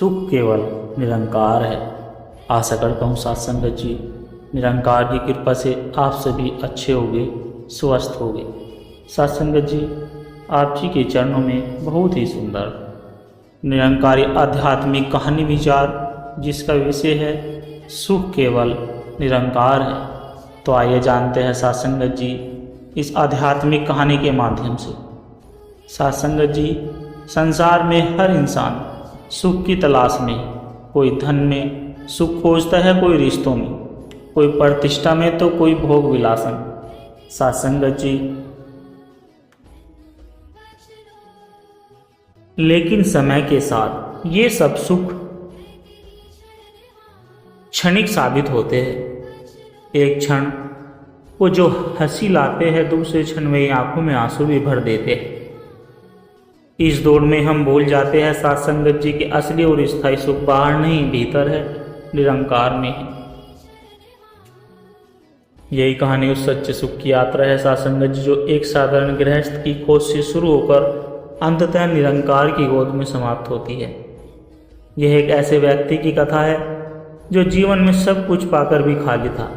सुख केवल निरंकार है। आशा करता हूँ साथ संगत जी निरंकार की कृपा से आप सभी अच्छे होंगे, स्वस्थ होंगे। साथ संगत जी आप जी के चरणों में बहुत ही सुंदर निरंकारी आध्यात्मिक कहानी विचार जिसका विषय है सुख केवल निरंकार है। तो आइए जानते हैं साथ संगत जी इस आध्यात्मिक कहानी के माध्यम से। साथ संगत जी संसार में हर इंसान सुख की तलाश में, कोई धन में सुख खोजता है, कोई रिश्तों में, कोई प्रतिष्ठा में तो कोई भोग विलासन। साथ संगत जी लेकिन समय के साथ ये सब सुख क्षणिक साबित होते हैं। एक क्षण को जो हंसी लाते हैं, दूसरे क्षण में आंखों में आंसू भी भर देते हैं। इस दौड़ में हम भूल जाते हैं साथ संगत जी कि असली और स्थायी सुख बाहर नहीं भीतर है, निरंकार में है। यही कहानी उस सच्चे सुख की यात्रा है साथ संगत जी जो एक साधारण गृहस्थ की खोज से शुरू होकर अंततः निरंकार की गोद में समाप्त होती है। यह एक ऐसे व्यक्ति की कथा है जो जीवन में सब कुछ पाकर भी खाली था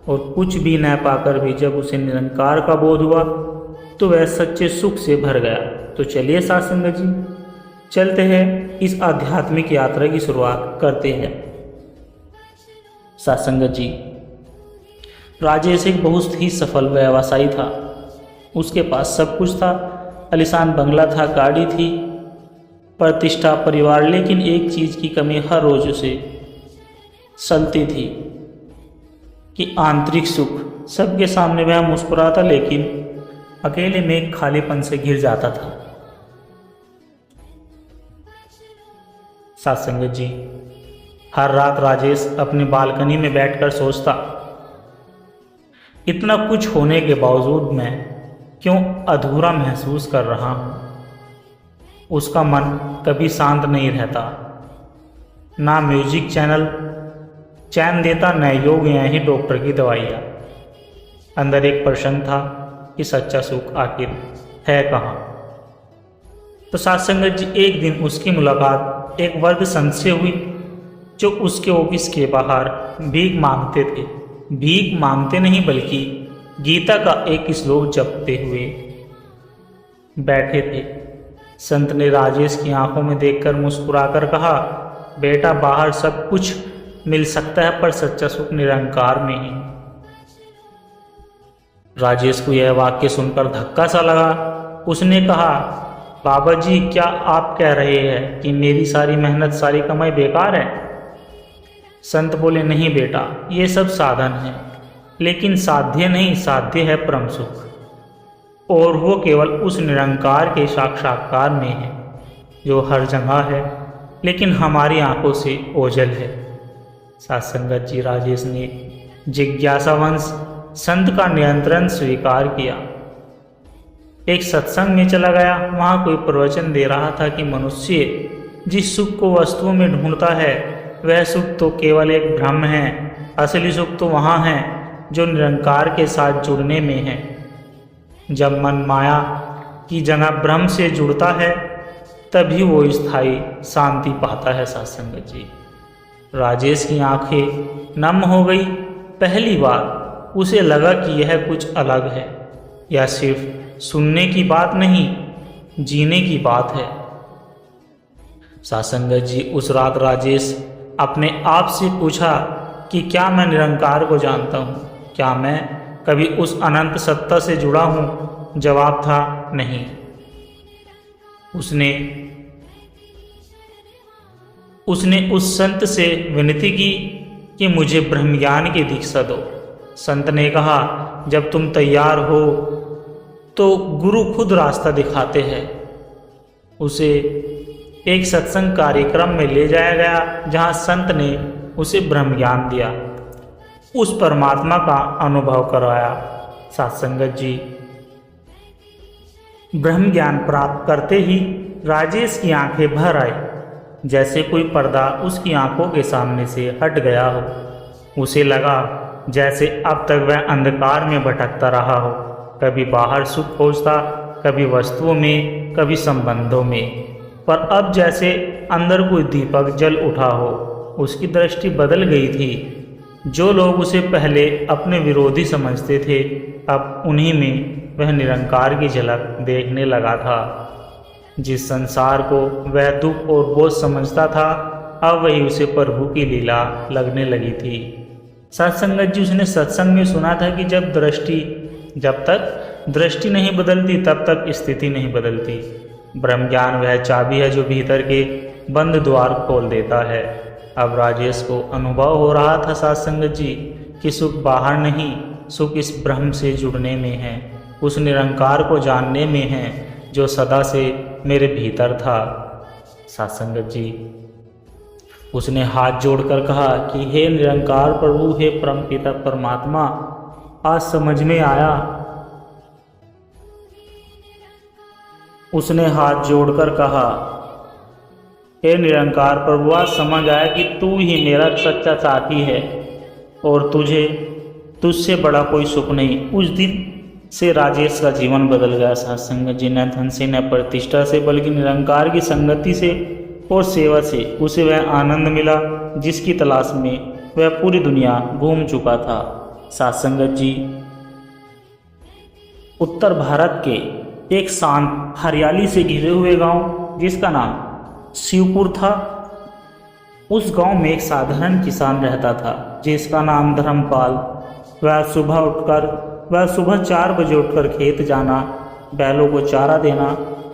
और कुछ भी न पाकर भी जब उसे निरंकार का बोध हुआ तो वह सच्चे सुख से भर गया। तो चलिए साथ संगत जी चलते हैं इस आध्यात्मिक यात्रा की शुरुआत करते हैं। साथ संगत जी राजेश एक बहुत ही सफल व्यवसायी था। उसके पास सब कुछ था, आलीशान बंगला था, गाड़ी थी, प्रतिष्ठा, परिवार। लेकिन एक चीज की कमी हर रोज उसे सलती थी कि आंतरिक सुख। सबके सामने वह मुस्कुराता लेकिन अकेले में एक खालीपन से घिर जाता था। साथ संगत जी हर रात राजेश अपनी बालकनी में बैठकर सोचता, इतना कुछ होने के बावजूद मैं क्यों अधूरा महसूस कर रहा हूं। उसका मन कभी शांत नहीं रहता, ना म्यूजिक चैनल चैन देता, न योग या ही डॉक्टर की दवाइयाँ। अंदर एक प्रश्न था कि सच्चा सुख आखिर है कहाँ। तो साथ संगत जी एक दिन उसकी मुलाकात एक वर्ग संत से हुई जो उसके ऑफिस के बाहर भीख मांगते थे। भीख मांगते नहीं बल्कि गीता का एक श्लोक जपते हुए बैठे थे। संत ने राजेश की आंखों में देखकर मुस्कुराकर कहा, बेटा बाहर सब कुछ मिल सकता है पर सच्चा सुख निरंकार में ही। राजेश को यह वाक्य सुनकर धक्का सा लगा। उसने कहा, बाबा जी क्या आप कह रहे हैं कि मेरी सारी मेहनत, सारी कमाई बेकार है। संत बोले, नहीं बेटा, ये सब साधन है लेकिन साध्य नहीं, साध्य है परम सुख। और वो केवल उस निरंकार के साक्षात्कार में है जो हर जगह है लेकिन हमारी आंखों से ओझल है। साथ संगत जी राजेश ने जिज्ञासावंश संत का नियंत्रण स्वीकार किया। एक सत्संग में चला गया। वहाँ कोई प्रवचन दे रहा था कि मनुष्य जिस सुख को वस्तुओं में ढूंढता है वह सुख तो केवल एक भ्रम है। असली सुख तो वहाँ है जो निरंकार के साथ जुड़ने में है। जब मन माया की जगह ब्रह्म से जुड़ता है तभी वो स्थायी शांति पाता है। साथ संगत जी राजेश की आंखें नम हो गई। पहली बार उसे लगा कि यह कुछ अलग है। यह सिर्फ सुनने की बात नहीं, जीने की बात है। साथ संगत जी उस रात राजेश अपने आप से पूछा कि क्या मैं निरंकार को जानता हूँ? क्या मैं कभी उस अनंत सत्ता से जुड़ा हूँ? जवाब था नहीं। उसने उस संत से विनती की कि मुझे ब्रह्म ज्ञान की दीक्षा दो। संत ने कहा, जब तुम तैयार हो तो गुरु खुद रास्ता दिखाते हैं। उसे एक सत्संग कार्यक्रम में ले जाया गया जहां संत ने उसे ब्रह्म ज्ञान दिया, उस परमात्मा का अनुभव करवाया। साथ संगत जी ब्रह्म ज्ञान प्राप्त करते ही राजेश की आंखें भर आई, जैसे कोई पर्दा उसकी आंखों के सामने से हट गया हो। उसे लगा जैसे अब तक वह अंधकार में भटकता रहा हो, कभी बाहर सुख खोजता, कभी वस्तुओं में, कभी संबंधों में, पर अब जैसे अंदर कोई दीपक जल उठा हो। उसकी दृष्टि बदल गई थी। जो लोग उसे पहले अपने विरोधी समझते थे, अब उन्हीं में वह निरंकार की झलक देखने लगा था। जिस संसार को वह दुख और बोझ समझता था, अब वही उसे प्रभु की लीला लगने लगी थी। सत्संगत जी, उसने सत्संग में सुना था कि जब तक दृष्टि नहीं बदलती तब तक स्थिति नहीं बदलती। ब्रह्म ज्ञान वह चाबी है जो भीतर के बंद द्वार खोल देता है। अब राजेश को अनुभव हो रहा था सत्संगत जी कि सुख बाहर नहीं, सुख इस ब्रह्म से जुड़ने में है, उस निरंकार को जानने में है जो सदा से मेरे भीतर था। सत्संगत जी, उसने हाथ जोड़कर कहा कि हे निरंकार प्रभु, हे परमपिता परमात्मा, आज समझ में आया। उसने हाथ जोड़कर कहा, हे निरंकार प्रभु, आज समझ आया कि तू ही मेरा सच्चा साथी है और तुझसे बड़ा कोई सुख नहीं। उस दिन से राजेश का जीवन बदल गया। सत्संग जी, न धन से न प्रतिष्ठा से, बल्कि निरंकार की संगति से और सेवा से उसे वह आनंद मिला जिसकी तलाश में वह पूरी दुनिया घूम चुका था। सत्संगत जी, उत्तर भारत के एक शांत हरियाली से घिरे हुए गांव जिसका नाम शिवपुर था, उस गांव में एक साधारण किसान रहता था जिसका नाम धर्मपाल। वह सुबह 4 बजे उठकर खेत जाना, बैलों को चारा देना,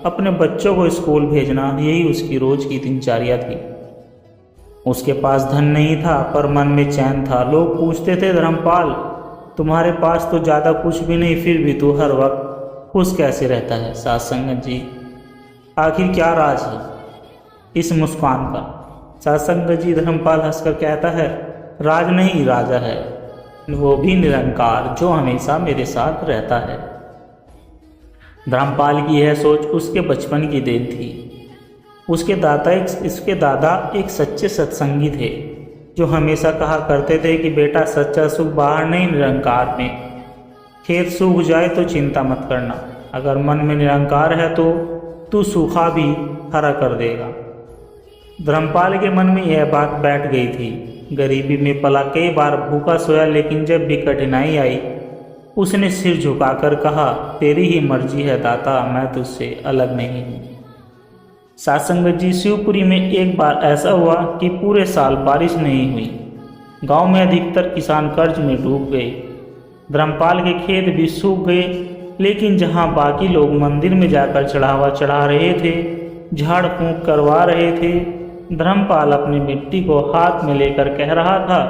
अपने बच्चों को स्कूल भेजना, यही उसकी रोज की दिनचर्या थी। उसके पास धन नहीं था पर मन में चैन था। लोग पूछते थे, धर्मपाल, तुम्हारे पास तो ज़्यादा कुछ भी नहीं, फिर भी तू हर वक्त खुश कैसे रहता है? सत्संगत जी, आखिर क्या राज है इस मुस्कान का? सत्संगत जी, धर्मपाल हंसकर कहता है, राज नहीं, राजा है, वो भी निरंकार जो हमेशा मेरे साथ रहता है। धर्मपाल की यह सोच उसके बचपन की देन थी। उसके दादा एक सच्चे सत्संगी थे जो हमेशा कहा करते थे कि बेटा, सच्चा सुख बाहर नहीं, निरंकार में। खेत सूख जाए तो चिंता मत करना, अगर मन में निरंकार है तो तू सूखा भी हरा कर देगा। धर्मपाल के मन में यह बात बैठ गई थी। गरीबी में पला, कई बार भूखा सोया, लेकिन जब भी कठिनाई आई उसने सिर झुकाकर कहा, तेरी ही मर्जी है दाता, मैं तुझसे अलग नहीं हूँ। सत्संगत जी, शिवपुरी में एक बार ऐसा हुआ कि पूरे साल बारिश नहीं हुई। गांव में अधिकतर किसान कर्ज में डूब गए। धर्मपाल के खेत भी सूख गए, लेकिन जहां बाकी लोग मंदिर में जाकर चढ़ावा चढ़ा रहे थे, झाड़ फूंक करवा रहे थे, धर्मपाल अपनी मिट्टी को हाथ में लेकर कह रहा था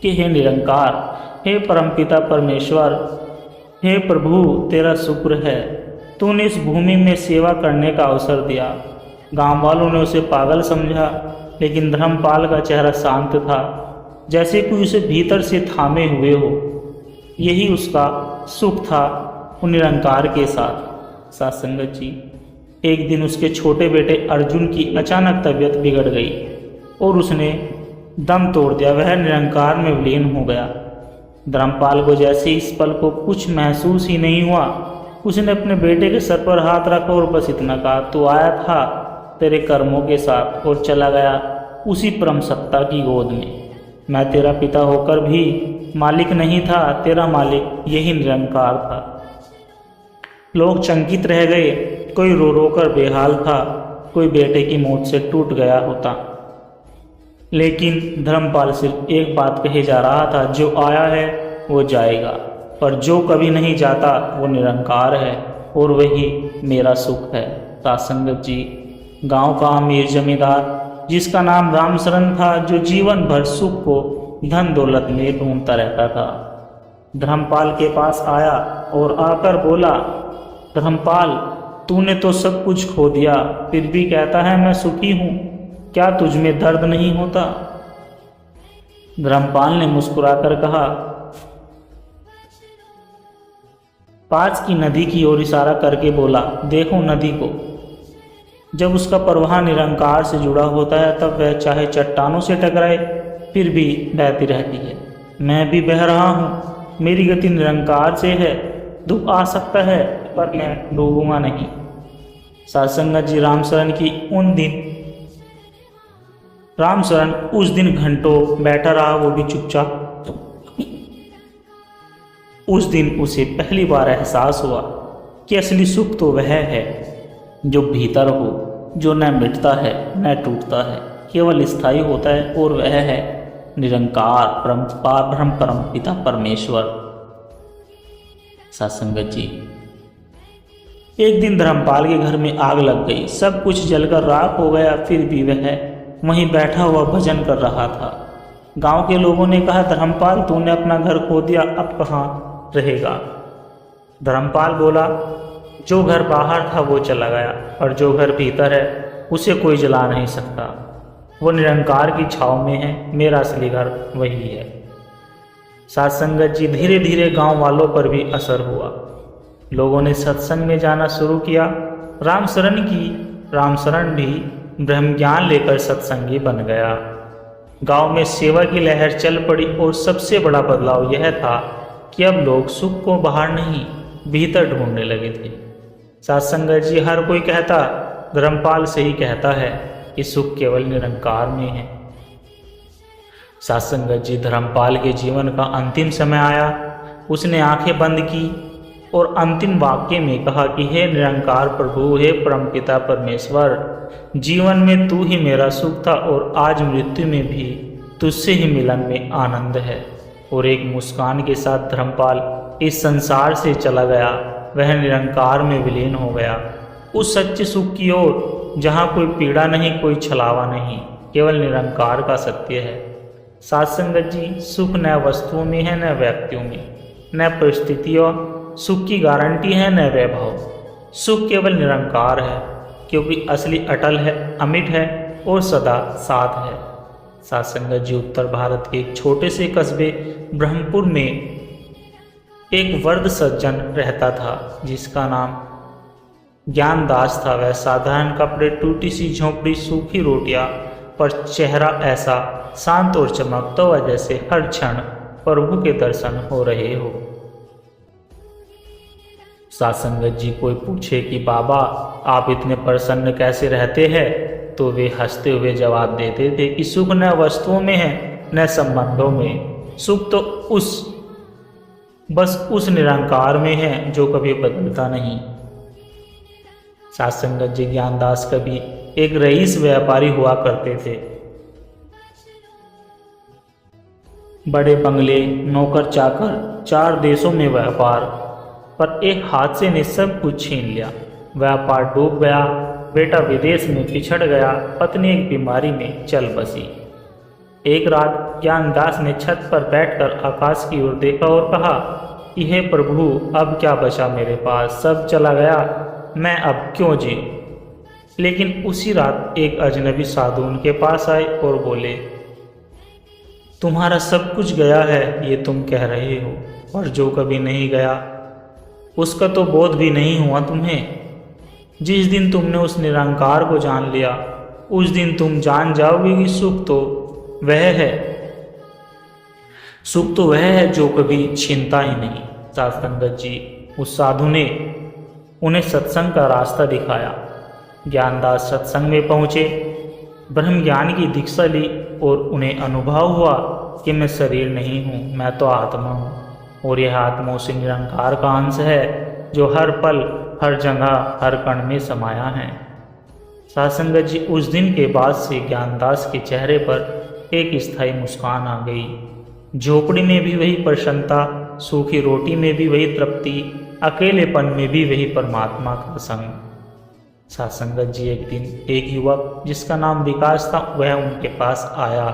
कि हे निरंकार, हे परमपिता परमेश्वर, हे प्रभु, तेरा शुक्र है, तूने इस भूमि में सेवा करने का अवसर दिया। गांव वालों ने उसे पागल समझा, लेकिन धर्मपाल का चेहरा शांत था, जैसे कोई उसे भीतर से थामे हुए हो। यही उसका सुख था, वो निरंकार के साथ। सत्संगत जी, एक दिन उसके छोटे बेटे अर्जुन की अचानक तबीयत बिगड़ गई और उसने दम तोड़ दिया। वह निरंकार में विलीन हो गया। धर्मपाल को जैसे इस पल को कुछ महसूस ही नहीं हुआ। उसने अपने बेटे के सर पर हाथ रखा और बस इतना कहा, तू आया था तेरे कर्मों के साथ और चला गया उसी परम सत्ता की गोद में। मैं तेरा पिता होकर भी मालिक नहीं था, तेरा मालिक यही निरंकार था। लोग चंकित रह गए, कोई रो रो कर बेहाल था, कोई बेटे की मौत से टूट गया होता। लेकिन धर्मपाल सिर्फ एक बात कहे जा रहा था, जो आया है वो जाएगा, पर जो कभी नहीं जाता वो निरंकार है और वही मेरा सुख है। सत्संगत जी, गांव का अमीर जमींदार जिसका नाम रामशरण था, जो जीवन भर सुख को धन दौलत में ढूंढता रहता था, धर्मपाल के पास आया और आकर बोला, धर्मपाल, तूने तो सब कुछ खो दिया, फिर भी कहता है मैं सुखी हूँ, क्या तुझ में दर्द नहीं होता? धर्मपाल ने मुस्कुराकर कहा, पास की नदी की ओर इशारा करके बोला, देखो नदी को। जब उसका प्रवाह निरंकार से जुड़ा होता है तब वह चाहे चट्टानों से टकराए फिर भी बहती रहती है। मैं भी बह रहा हूँ, मेरी गति निरंकार से है। दुख आ सकता है पर मैं डूबूंगा नहीं। सत्संगत जी, रामशरण की उन दिन रामशरण उस दिन घंटों बैठा रहा, वो भी चुपचाप। उस दिन उसे पहली बार एहसास हुआ कि असली सुख तो वह है जो भीतर हो, जो न मिटता है न टूटता है, केवल स्थायी होता है, और वह है निरंकार ब्रह्म परम पिता परमेश्वर। सत्संगत जी, एक दिन धर्मपाल के घर में आग लग गई, सब कुछ जलकर राख हो गया, फिर भी वह वहीं बैठा हुआ भजन कर रहा था। गांव के लोगों ने कहा, धर्मपाल तूने अपना घर खो दिया, अब कहाँ रहेगा? धर्मपाल बोला, जो घर बाहर था वो चला गया, और जो घर भीतर है उसे कोई जला नहीं सकता। वो निरंकार की छाव में है, मेरा असली घर वही है। सत्संगत जी, धीरे धीरे गांव वालों पर भी असर हुआ। लोगों ने सत्संग में जाना शुरू किया। रामशरण भी ब्रह्म ज्ञान लेकर सत्संगी बन गया। गांव में सेवा की लहर चल पड़ी, और सबसे बड़ा बदलाव यह था कि अब लोग सुख को बाहर नहीं भीतर ढूंढने लगे थे। सत्संगत जी, हर कोई कहता, धर्मपाल सही कहता है कि सुख केवल निरंकार में है। सत्संगत जी, धर्मपाल के जीवन का अंतिम समय आया। उसने आंखें बंद की और अंतिम वाक्य में कहा कि हे निरंकार प्रभु, हे परमपिता परमेश्वर, जीवन में तू ही मेरा सुख था, और आज मृत्यु में भी तुझसे ही मिलन में आनंद है। और एक मुस्कान के साथ धर्मपाल इस संसार से चला गया। वह निरंकार में विलीन हो गया, उस सच्चे सुख की ओर जहाँ कोई पीड़ा नहीं, कोई छलावा नहीं, केवल निरंकार का सत्य है। सत्संगत जी, सुख न वस्तुओं में है, न व्यक्तियों में, न परिस्थितियों। सुख की गारंटी है न वैभव। सुख केवल निरंकार है, क्योंकि असली अटल है, अमिट है और सदा साथ है। सत्संगत जी, उत्तर भारत के एक छोटे से कस्बे ब्रह्मपुर में एक वर्द सज्जन रहता था, जिसका नाम ज्ञानदास था। वह साधारण कपड़े, टूटी सी झोंपड़ी, सूखी रोटियां, पर चेहरा ऐसा शांत और चमकता हुआ जैसे हर क्षण प्रभु के दर्शन हो रहे हो। सत्संगत जी, कोई पूछे कि बाबा आप इतने प्रसन्न कैसे रहते हैं, तो वे हंसते हुए जवाब देते थे कि सुख न वस्तुओं में है न संबंधों में, सुख तो बस उस निरंकार में है जो कभी बदलता नहीं। सत्संगत जी, ज्ञानदास कभी एक रईस व्यापारी हुआ करते थे। बड़े बंगले, नौकर चाकर, 4 देशों में व्यापार, पर एक हादसे ने सब कुछ छीन लिया। व्यापार डूब गया, बेटा विदेश में पिछड़ गया, पत्नी एक बीमारी में चल बसी। एक रात ज्ञानदास ने छत पर बैठकर आकाश की ओर देखा और कहा कि हे प्रभु, अब क्या बचा मेरे पास, सब चला गया, मैं अब क्यों जीऊं। लेकिन उसी रात एक अजनबी साधु उनके पास आए और बोले, तुम्हारा सब कुछ गया है ये तुम कह रहे हो, और जो कभी नहीं गया उसका तो बोध भी नहीं हुआ तुम्हें। जिस दिन तुमने उस निरंकार को जान लिया, उस दिन तुम जान जाओगे कि सुख तो वह है, सुख तो वह है जो कभी छीनता ही नहीं। सत्संगत जी, उस साधु ने उन्हें सत्संग का रास्ता दिखाया। ज्ञानदास सत्संग में पहुँचे, ब्रह्म ज्ञान की दीक्षा ली, और उन्हें अनुभव हुआ कि मैं शरीर नहीं हूँ, मैं तो आत्मा हूँ, और यह आत्मा उसी निरंकार का अंश है जो हर पल, हर जगह, हर कण में समाया है। सत्संगत जी, उस दिन के बाद से ज्ञानदास के चेहरे पर एक स्थायी मुस्कान आ गई। झोपड़ी में भी वही प्रसन्नता, सूखी रोटी में भी वही तृप्ति, अकेलेपन में भी वही परमात्मा का संग। सत्संगत जी, एक दिन एक युवक जिसका नाम विकास था, वह उनके पास आया।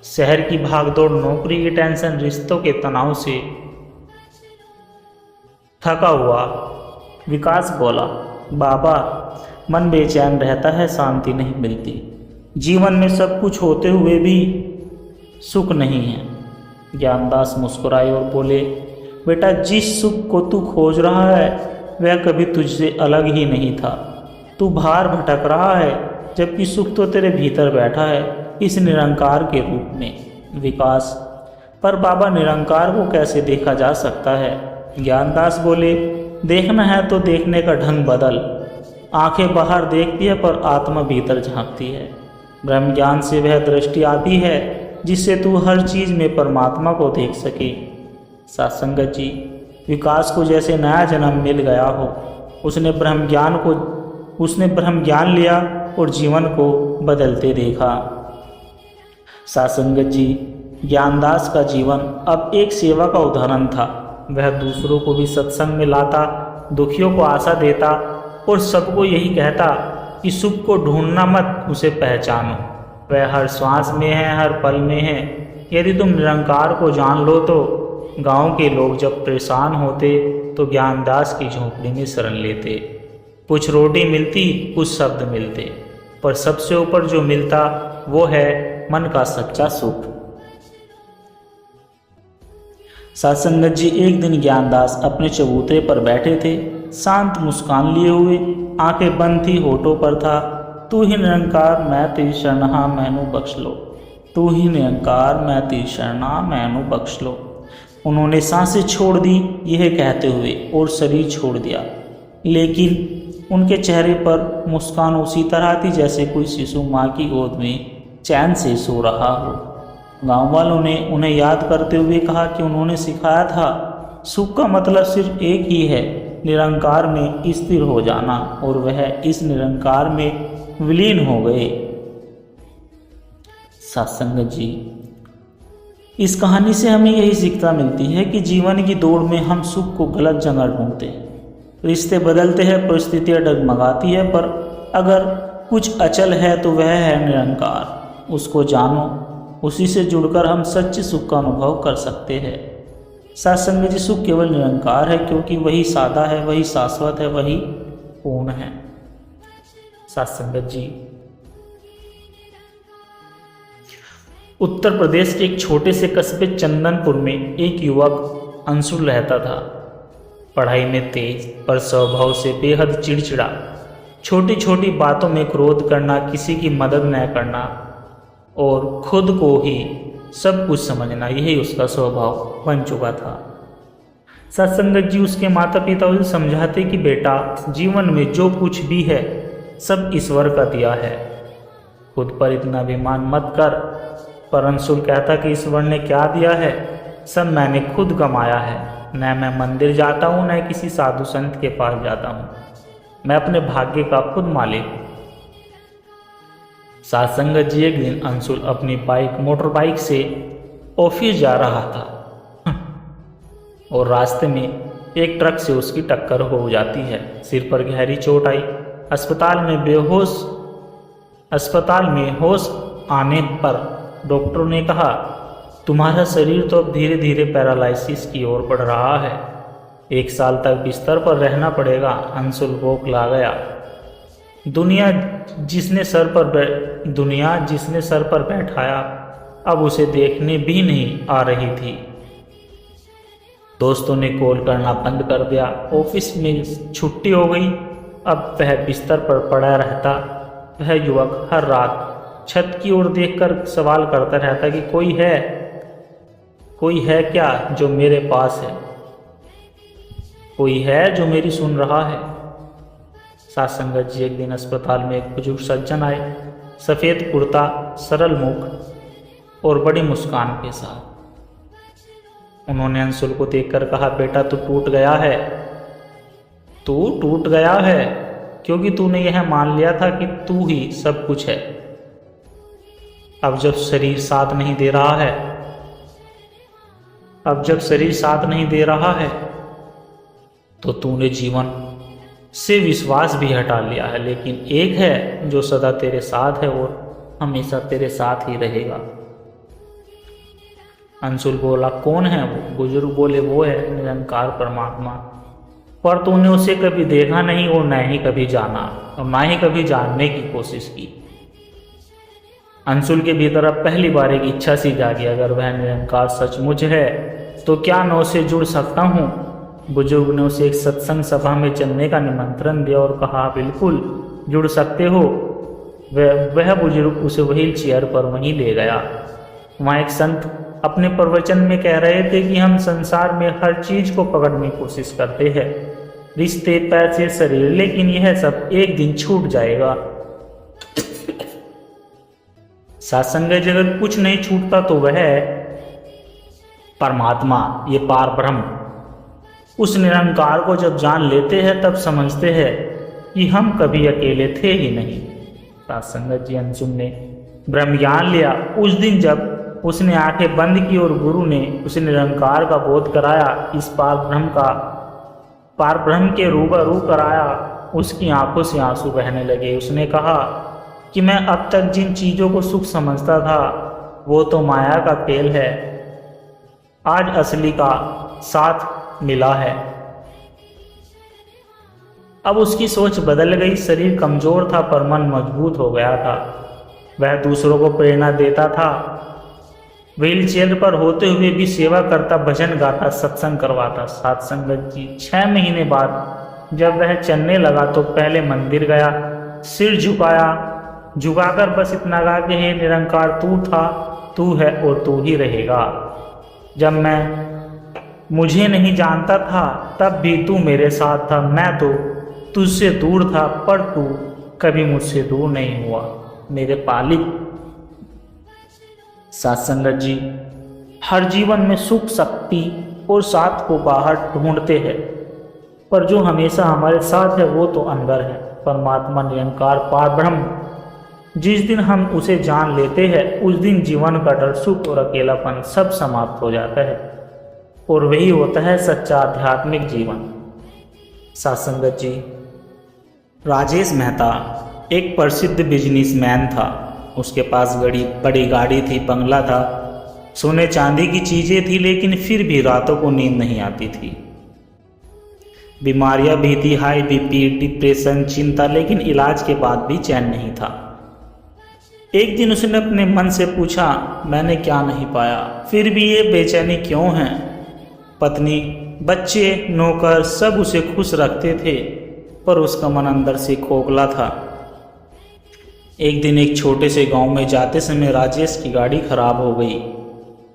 शहर की भागदौड़, नौकरी की टेंशन, रिश्तों के तनाव से थका हुआ विकास बोला, बाबा मन बेचैन रहता है, शांति नहीं मिलती, जीवन में सब कुछ होते हुए भी सुख नहीं है। ज्ञानदास मुस्कुराए और बोले, बेटा जिस सुख को तू खोज रहा है वह कभी तुझसे अलग ही नहीं था। तू बाहर भटक रहा है, जबकि सुख तो तेरे भीतर बैठा है, इस निरंकार के रूप में। विकास, पर बाबा निरंकार को कैसे देखा जा सकता है? ज्ञानदास बोले, देखना है तो देखने का ढंग बदल। आंखें बाहर देखती है पर आत्मा भीतर झांकती है। ब्रह्म ज्ञान से वह दृष्टि आती है जिससे तू हर चीज में परमात्मा को देख सके। सत्संगत जी, विकास को जैसे नया जन्म मिल गया हो, उसने ब्रह्म ज्ञान लिया और जीवन को बदलते देखा। सत्संगत जी, ज्ञानदास का जीवन अब एक सेवा का उदाहरण था। वह दूसरों को भी सत्संग में लाता, दुखियों को आशा देता और सबको यही कहता कि सुख को ढूंढना मत, उसे पहचानो। वह हर श्वास में है, हर पल में है। यदि तुम निरंकार को जान लो तो गांव के लोग जब परेशान होते तो ज्ञानदास की झोंपड़ी में शरण लेते। कुछ रोटी मिलती, कुछ शब्द मिलते, पर सबसे ऊपर जो मिलता वो है मन का सच्चा सुख। सत्संगत जी, एक दिन ज्ञानदास अपने चबूतरे पर बैठे थे, शांत मुस्कान लिए हुए, आंखें बंद थी, होठों पर था तू ही निरंकार मैं तेरी शरणा मैनू बख्श लो, तू ही निरंकार मैं तेरी शरणा मैनू बख्श लो। उन्होंने सांसें छोड़ दी यह कहते हुए और शरीर छोड़ दिया, लेकिन उनके चेहरे पर मुस्कान उसी तरह थी जैसे कोई शिशु माँ की गोद में चैन से सो रहा हो। गांव वालों ने उन्हें याद करते हुए कहा कि उन्होंने सिखाया था सुख का मतलब सिर्फ एक ही है, निरंकार में स्थिर हो जाना, और वह इस निरंकार में विलीन हो गए। सत्संगत जी, इस कहानी से हमें यही शिक्षा मिलती है कि जीवन की दौड़ में हम सुख को गलत जगह ढूंढते हैं। रिश्ते बदलते हैं, परिस्थितियां डगमगाती है, पर अगर कुछ अचल है तो वह है निरंकार। उसको जानो, उसी से जुड़कर हम सच्चे सुख का अनुभव कर सकते हैं। सत्संगत जी, सुख केवल निरंकार है, क्योंकि वही सादा है, वही शाश्वत है, वही पूर्ण है। सत्संगत जी, उत्तर प्रदेश के एक छोटे से कस्बे चंदनपुर में एक युवक अंशुल रहता था। पढ़ाई में तेज, पर स्वभाव से बेहद चिड़चिड़ा, छोटी छोटी बातों में क्रोध करना, किसी की मदद न करना और खुद को ही सब कुछ समझना, यही उसका स्वभाव बन चुका था। सत्संगत जी, उसके माता पिता उसे समझाते कि बेटा, जीवन में जो कुछ भी है सब ईश्वर का दिया है, खुद पर इतना अभिमान मत कर। पर अंशुल कहता कि ईश्वर ने क्या दिया है, सब मैंने खुद कमाया है। न मैं मंदिर जाता हूँ, न किसी साधु संत के पास जाता हूँ, मैं अपने भाग्य का खुद मालिक हूँ। सत्संगत जी, एक दिन अंशुल अपनी मोटर बाइक से ऑफिस जा रहा था और रास्ते में एक ट्रक से उसकी टक्कर हो जाती है। सिर पर गहरी चोट आई। अस्पताल में होश आने पर डॉक्टरों ने कहा, तुम्हारा शरीर तो अब धीरे धीरे पैरालिसिस की ओर बढ़ रहा है, 1 साल तक बिस्तर पर रहना पड़ेगा। अंशुल बौखला गया। दुनिया जिसने सर पर बैठाया अब उसे देखने भी नहीं आ रही थी। दोस्तों ने कॉल करना बंद कर दिया, ऑफिस में छुट्टी हो गई। अब वह बिस्तर पर पड़ा रहता। वह युवक हर रात छत की ओर देखकर सवाल करता रहता कि कोई है क्या जो मेरे पास है, कोई है जो मेरी सुन रहा है। सत्संगत जी, एक दिन अस्पताल में एक बुजुर्ग सज्जन आए, सफ़ेद कुर्ता, सरल मुख और बड़ी मुस्कान के साथ। उन्होंने अंशुल को देखकर कहा, बेटा तू टूट गया है क्योंकि तूने यह मान लिया था कि तू ही सब कुछ है। अब जब शरीर साथ नहीं दे रहा है तो तूने जीवन से विश्वास भी हटा लिया है, लेकिन एक है जो सदा तेरे साथ है और हमेशा तेरे साथ ही रहेगा। अंशुल बोला, कौन है वो? बुजुर्ग बोले, वो है निरंकार परमात्मा, पर तूने उसे कभी देखा नहीं और न ही कभी जाना और ना ही कभी जानने की कोशिश की। अंशुल के भीतर अब पहली बार एक इच्छा सी जागी, अगर वह निरंकार सचमुच है तो क्या मैं उसे जुड़ सकता हूँ? बुजुर्ग ने उसे एक सत्संग सभा में चलने का निमंत्रण दिया और कहा, बिल्कुल जुड़ सकते हो। वह बुजुर्ग उसे व्हील चेयर पर वहीं ले गया। वहाँ एक संत अपने प्रवचन में कह रहे थे कि हम संसार में हर चीज को पकड़ने की कोशिश करते हैं, रिश्ते, पैसे, शरीर, लेकिन यह सब एक दिन छूट जाएगा। सात्संग जी, अगर कुछ नहीं छूटता तो वह परमात्मा, ये पार ब्रह्म, उस निरंकार को जब जान लेते हैं तब समझते हैं कि हम कभी अकेले थे ही नहीं। सात्संग जी, अंशुम ने ब्रह्म ज्ञान लिया उस दिन जब उसने आंखें बंद की और गुरु ने उसे निरंकार का बोध कराया, इस पार ब्रह्म के रूबरू कराया। उसकी आंखों से आंसू बहने लगे। उसने कहा कि मैं अब तक जिन चीज़ों को सुख समझता था वो तो माया का खेल है, आज असली का साथ मिला है। अब उसकी सोच बदल गई। शरीर कमजोर था पर मन मजबूत हो गया था। वह दूसरों को प्रेरणा देता था। व्हील चेयर पर होते हुए भी सेवा करता, भजन गाता, सत्संग करवाता। सत्संग जी, 6 महीने बाद जब वह चलने लगा तो पहले मंदिर गया, सिर झुकाकर बस इतना कहा कि हे निरंकार, तू था, तू है और तू ही रहेगा। जब मैं मुझे नहीं जानता था तब भी तू मेरे साथ था। मैं तो तुझसे दूर था पर तू कभी मुझसे दूर नहीं हुआ, मेरे पालिक। सत्संग जी, हर जीवन में सुख, शक्ति और साथ को बाहर ढूंढते हैं, पर जो हमेशा हमारे साथ है वो तो अंदर है, परमात्मा, निरंकार, पार ब्रह्म। जिस दिन हम उसे जान लेते हैं उस दिन जीवन का डर, सुख और अकेलापन सब समाप्त हो जाता है और वही होता है सच्चा आध्यात्मिक जीवन। सत्संग जी, राजेश मेहता एक प्रसिद्ध बिजनेसमैन था। उसके पास बड़ी गाड़ी थी, बंगला था, सोने चांदी की चीज़ें थी, लेकिन फिर भी रातों को नींद नहीं आती थी। बीमारियां भी थी, हाई बीपी, डिप्रेशन, चिंता, लेकिन इलाज के बाद भी चैन नहीं था। एक दिन उसने अपने मन से पूछा, मैंने क्या नहीं पाया, फिर भी ये बेचैनी क्यों है? पत्नी, बच्चे, नौकर सब उसे खुश रखते थे पर उसका मन अंदर से खोखला था। एक दिन एक छोटे से गांव में जाते समय राजेश की गाड़ी खराब हो गई।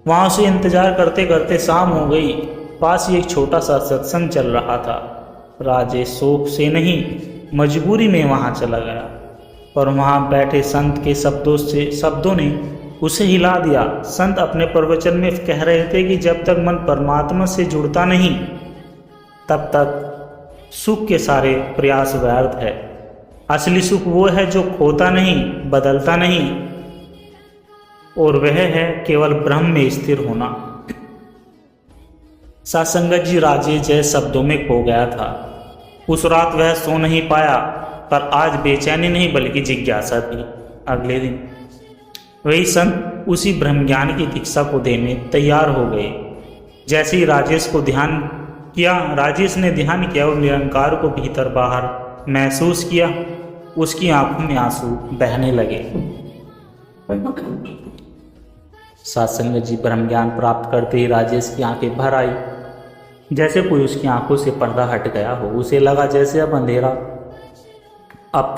वहां से इंतजार करते करते शाम हो गई। पास ही एक छोटा सा सत्संग चल रहा था। राजेश शौक से नहीं, मजबूरी में वहां चला गया, पर वहां बैठे संत के शब्दों ने उसे हिला दिया। संत अपने प्रवचन में कह रहे थे कि जब तक मन परमात्मा से जुड़ता नहीं तब तक सुख के सारे प्रयास व्यर्थ है। असली सुख वो है जो खोता नहीं, बदलता नहीं, और वह है केवल ब्रह्म में स्थिर होना। सत्संग जी, राजेश जैसे शब्दों में खो गया था। उस रात वह सो नहीं पाया, पर आज बेचैनी नहीं बल्कि जिज्ञासा थी। अगले दिन वही संत उसी ब्रह्म ज्ञान की दीक्षा को देने तैयार हो गए। जैसे ही राजेश ने ध्यान किया और निरंकार को भीतर बाहर महसूस किया, उसकी आंखों में आंसू बहने लगे। सत्संग जी, ब्रह्म ज्ञान प्राप्त करते ही राजेश की आंखें भर आई, जैसे कोई उसकी आंखों से पर्दा हट गया हो। उसे लगा जैसे अब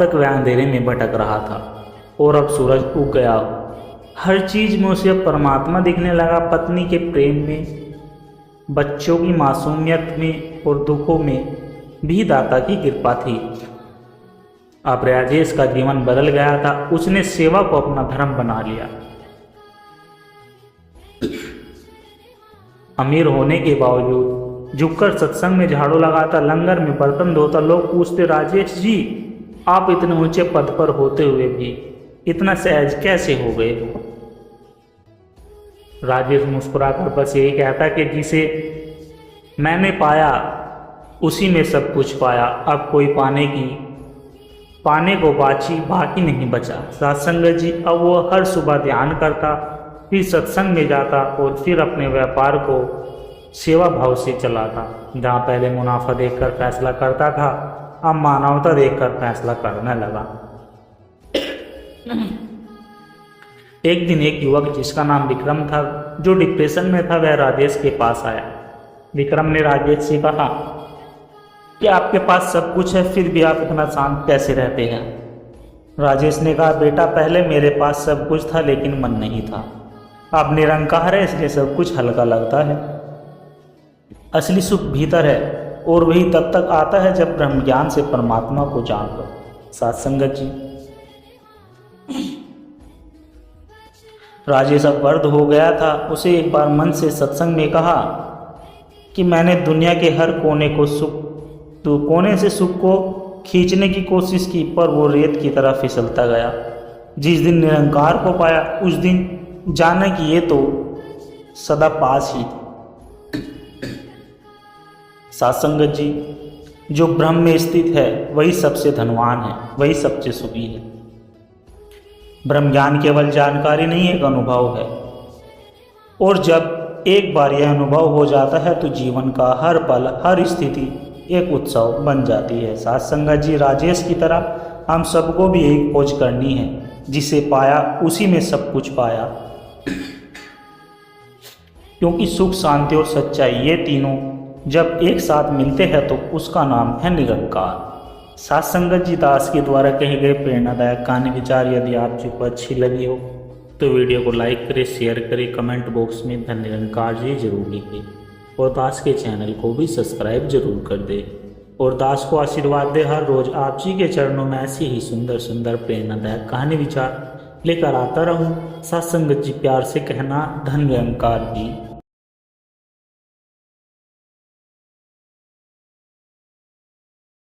तक वह अंधेरे में भटक रहा था और अब सूरज उग गया हो। हर चीज में उसे परमात्मा दिखने लगा। पत्नी के प्रेम में, बच्चों की मासूमियत में और दुखों में भी दाता की कृपा थी। अब राजेश का जीवन बदल गया था। उसने सेवा को अपना धर्म बना लिया। अमीर होने के बावजूद झुककर सत्संग में झाड़ू लगाता, लंगर में बर्तन धोता। लोग पूछते, राजेश जी, आप इतने ऊंचे पद पर होते हुए भी इतना सहज कैसे हो गए हो? राजेश मुस्कुराकर बस यही कहता कि जिसे मैंने पाया उसी में सब कुछ पाया। अब कोई पाने को बाकी नहीं बचा। सत्संग जी, अब वो हर सुबह ध्यान करता, फिर सत्संग में जाता और फिर अपने व्यापार को सेवा भाव से चलाता। जहाँ पहले मुनाफा देखकर फैसला करता था, अब मानवता देखकर फैसला करने लगा। एक दिन एक युवक जिसका नाम विक्रम था, जो डिप्रेशन में था, वह राजेश के पास आया। विक्रम ने राजेश से कहा कि आपके पास सब कुछ है फिर भी आप इतना शांत कैसे रहते हैं? राजेश ने कहा, बेटा, पहले मेरे पास सब कुछ था लेकिन मन नहीं था। अब निरंकार है इसलिए सब कुछ हल्का लगता है। असली सुख भीतर है और वही तब तक आता है जब ब्रह्म ज्ञान से परमात्मा को जान लो। सत्संग जी, राजेश अब वर्द हो गया था। उसे एक बार मन से सत्संग में कहा कि मैंने दुनिया के हर कोने से सुख को खींचने की कोशिश की, पर वो रेत की तरह फिसलता गया। जिस दिन निरंकार को पाया उस दिन जाना कि ये तो सदा पास ही थी। सात्संगत जी, जो ब्रह्म में स्थित है वही सबसे धनवान है, वही सबसे सुखी है। ब्रह्म ज्ञान केवल जानकारी नहीं, एक अनुभव है। और जब एक बार यह अनुभव हो जाता है तो जीवन का हर पल, हर स्थिति एक उत्सव बन जाती है। सात्संगत जी, राजेश की तरह हम सबको भी यही खोज करनी है। जिसे पाया उसी में सब कुछ पाया, क्योंकि सुख, शांति और सच्चाई ये तीनों जब एक साथ मिलते हैं तो उसका नाम है निरंकार। सात्संगत जी दास के द्वारा कहे गए प्रेरणादायक कहानी विचार यदि आप जी को अच्छी लगी हो तो वीडियो को लाइक करें, शेयर करें, कमेंट बॉक्स में धन निरंकार जी जरूर लिखें और दास के चैनल को भी सब्सक्राइब जरूर कर दें और दास को आशीर्वाद दे हर रोज आप जी के चरणों में ऐसी ही सुंदर सुंदर प्रेरणादायक कहानी विचार लेकर आता रहूं। सात्संगत जी प्यार से कहना, धन निरंकार जी।